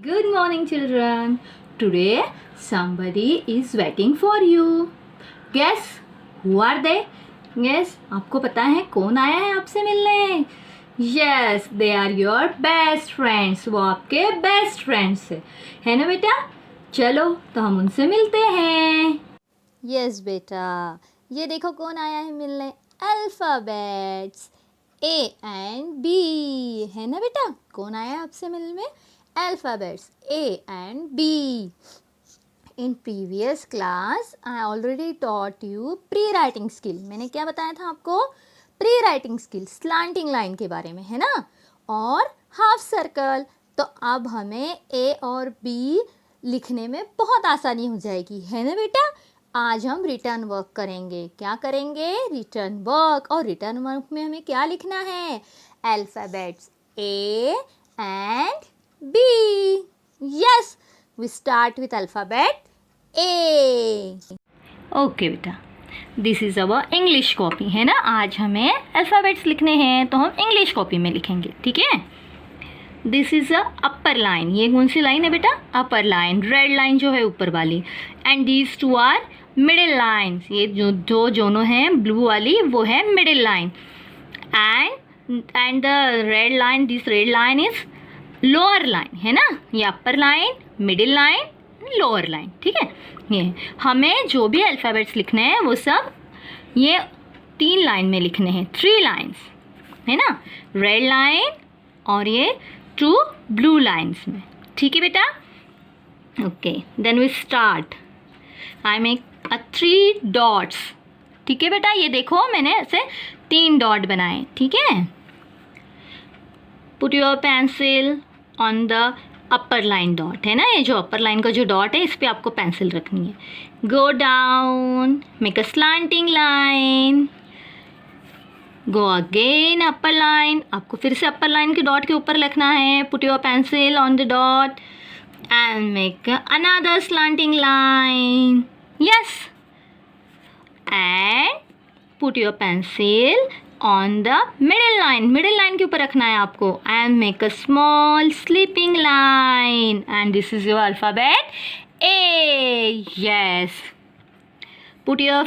Good morning, children. Today, somebody is waiting for you. Guess who are they? Guess आपको पता है कौन आया है आपसे मिलने? Yes, they are your best friends. वो आपके best friends है ना बेटा? चलो तो हम उनसे मिलते हैं. यस बेटा, ये देखो कौन आया है मिलने. अल्फ़ाबेट्स A and B है ना बेटा. कौन आया है आपसे मिलने में? Alphabets A and B. In previous class I already taught you pre-writing skill. मैंने क्या बताया था आपको? pre-writing skill, slanting line के बारे में, है ना, और हाफ सर्कल. तो अब हमें A और B लिखने में बहुत आसानी हो जाएगी, है ना बेटा. आज हम रिटर्न वर्क करेंगे. क्या करेंगे? Return work. और रिटर्न वर्क में हमें क्या लिखना है? Alphabets A and B. Yes, we start with alphabet A. Okay बेटा, this is our English copy, है ना. आज हमें अल्फ़ाबेट्स लिखने हैं तो हम इंग्लिश कॉपी में लिखेंगे, ठीक है. This is a upper line. ये कौन सी लाइन है बेटा? अपर लाइन. रेड लाइन जो है ऊपर वाली. And these two are middle lines. ये जो दोनों हैं ब्लू वाली वो है middle line. And the red line, this red line is lower line, है ना. ये upper line, middle line, lower line, ठीक है. ये हमें जो भी अल्फ़ाबेट्स लिखने हैं वो सब ये 3 लाइन में लिखने हैं. 3 लाइन्स, है ना. रेड लाइन और ये 2 ब्लू लाइन्स में, ठीक है बेटा. Okay, then we start. I make 3 dots. ठीक है बेटा, ये देखो मैंने ऐसे 3 डॉट बनाए, ठीक है. Put your pencil on the upper line dot, है ना. ये जो अपर लाइन का जो डॉट है इस पर आपको पेंसिल रखनी है. Go down, make a slanting line. Go again upper line. आपको फिर से अपर लाइन के डॉट के ऊपर लिखना है. Put your pencil on the dot and make another slanting line. Yes, and put your pencil on the middle line. Middle line के ऊपर रखना है आपको. And make a small sleeping line. And this is your alphabet A. Yes. Put your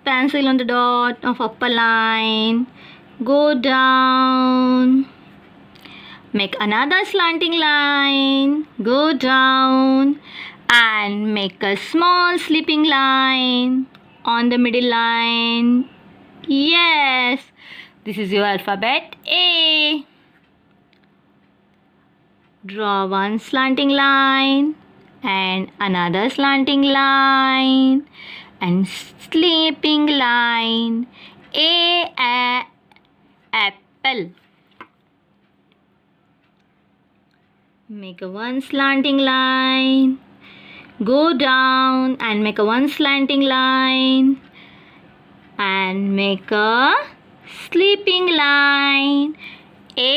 pencil on the dot of upper line. Go down. Make another slanting line. Go down. And make a small sleeping line on the middle line. Yes. This is your alphabet A. Draw one slanting line and another slanting line and sleeping line. A apple. Make a one slanting line. Go down and make a one slanting line and make a sleeping line. A.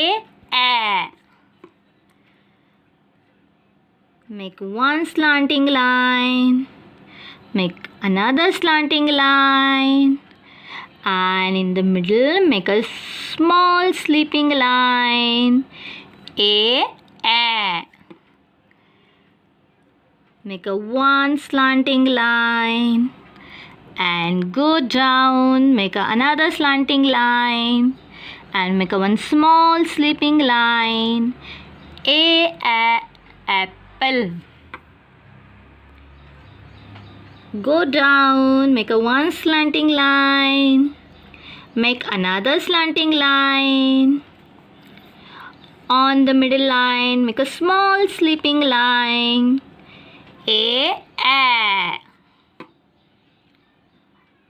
Make one slanting line, make another slanting line, and in the middle make a small sleeping line. A. Make a one slanting line and go down, make another slanting line and make a one small sleeping line. A. Apple. Go down, make a one slanting line, make another slanting line. On the middle line, make a small sleeping line. A.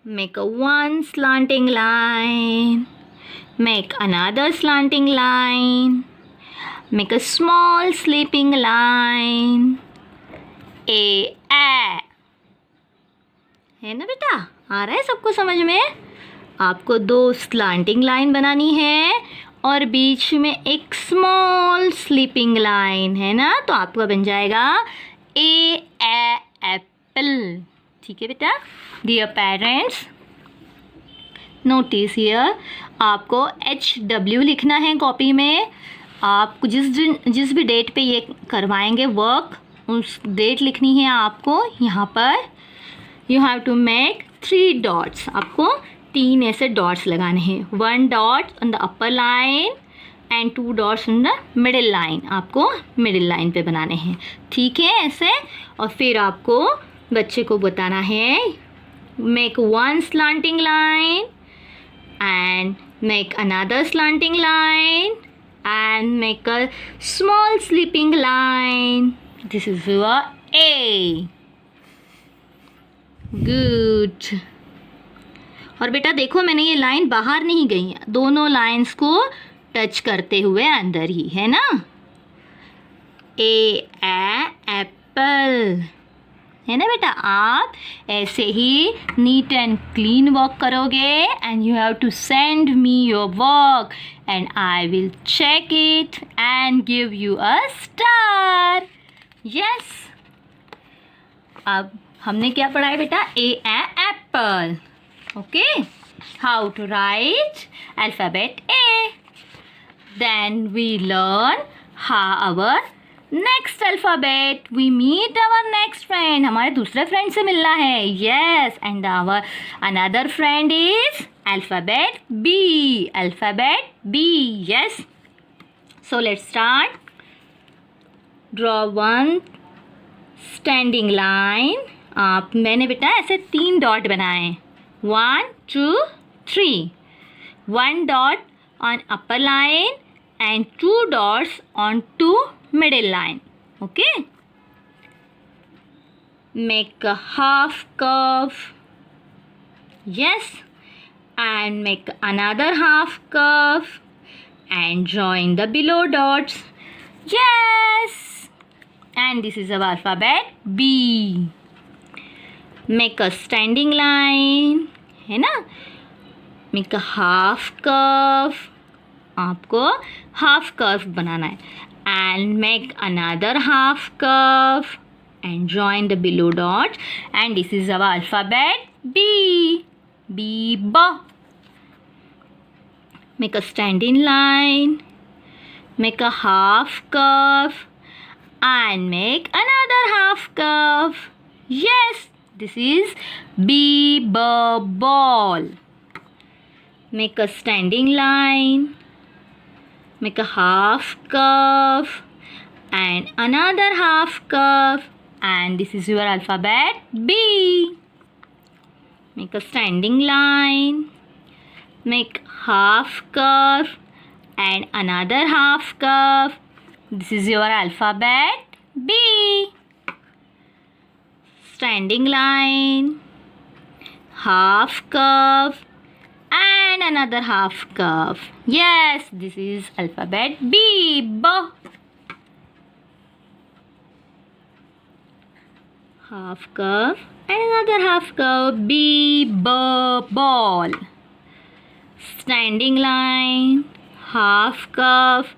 Make a one slanting line, make another slanting line. Make a small sleeping line. A. है ना बेटा? आ रहा है सबको समझ में? आपको 2 slanting line बनानी है और बीच में एक स्मॉल स्लीपिंग लाइन, है ना. तो आपका बन जाएगा A. एप्पल. ठीक है बेटा. डियर पेरेंट्स, नोटिस हियर, आपको HW लिखना है कॉपी में आपको जिस भी डेट पे ये करवाएंगे वर्क, उस डेट लिखनी है आपको यहाँ पर. You have to make 3 dots. आपको 3 ऐसे डॉट्स लगाने हैं. 1 dot on the upper line and 2 dots on the middle line. आपको मिडिल लाइन पे बनाने हैं. ठीक है, ऐसे. और फिर आपको बच्चे को बताना है make 1 slanting line and make another slanting line and make a small sleeping line. This is your A. Good. और बेटा देखो, मैंने ये लाइन बाहर नहीं गई है, दोनों लाइंस को टच करते हुए अंदर ही है ना. ए एप्पल है ना बेटा. आप ऐसे ही नीट एंड क्लीन वर्क करोगे and you have to send me your work and I will check it and give you a star. Yes. अब हमने क्या पढ़ा है बेटा? A apple. Okay. How to write alphabet A. Then we learn how our next alphabet. We meet our next friend. हमारे दूसरे friend से मिलना है. Yes. And our another friend is alphabet B. Alphabet B. Yes. So let's start. Draw 1 standing line. मैंने बेटा ऐसे 3 dot बनाए. 1 2 3. 1 dot on upper line and 2 dots on 2 middle line. Okay. Make a half curve. Yes. And make another half curve and join the below dots. Yes. And this is our alphabet B. Make a standing line. है ना. Make a half curve. आपको half curve बनाना है. And make another half curve and join the below dot and this is our alphabet B. B ब. Make a standing line. Make a half curve and make another half curve. Yes. This is B ब ball. Make a standing line. Make a half curve and another half curve, and this is your alphabet B. Make a standing line. Make half curve and another half curve. This is your alphabet B. Standing line, half curve and another half curve. Yes, this is alphabet B. B. Half curve and another half curve. B. B. Ball. Standing line, half curve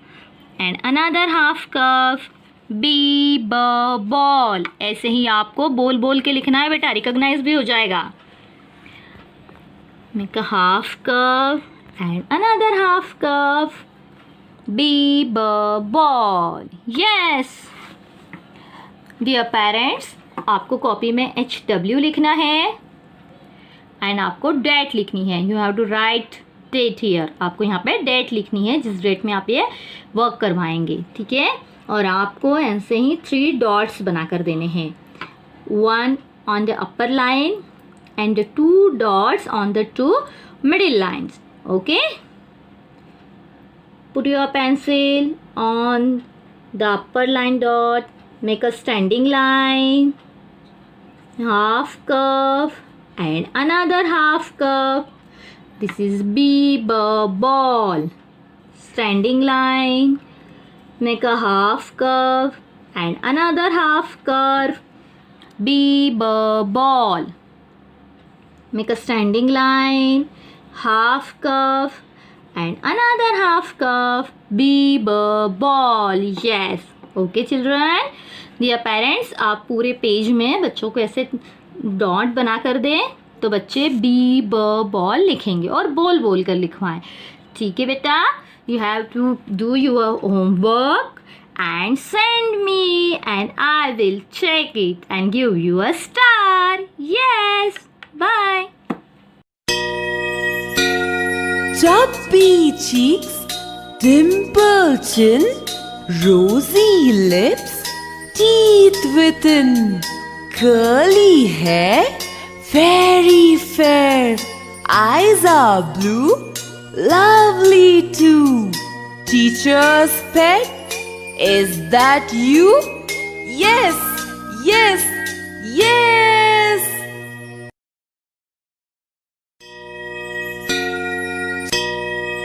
and another half curve. B. B. Ball. ऐसे ही आपको बोल बोल के लिखना है बेटा, recognise भी हो जाएगा. Make a half curve and another half curve. B. B. Ball. Yes. Dear parents, आपको कॉपी में HW लिखना है एंड आपको डेट लिखनी है. You have to write date here. आपको यहाँ पे डेट लिखनी है जिस डेट में आप ये वर्क करवाएंगे. ठीक है. और आपको ऐसे ही 3 डॉट्स बना कर देने हैं. 1 on the upper line and 2 dots on the 2 middle lines. Okay. Put your pencil on the upper line dot. Make a standing line, half curve and another half curve. This is B. B. Ball. Standing line. Make a half curve and another half curve. B. B. Ball. Make a standing line, half curve and another half curve. B. B. Ball. Yes. Okay children. Dear parents, आप पूरे page में बच्चों को ऐसे dot बना कर दें तो बच्चे B. B. Ball लिखेंगे और बोल बोल कर लिखवाएं. ठीक है बेटा. You have to do your homework and send me, and I will check it and give you a star. Yes. Bye. Chubby cheeks, dimple chin, rosy lips, teeth within, curly hair, very fair, eyes are blue, lovely too. Teacher's pet, is that you? Yes, yes, yes.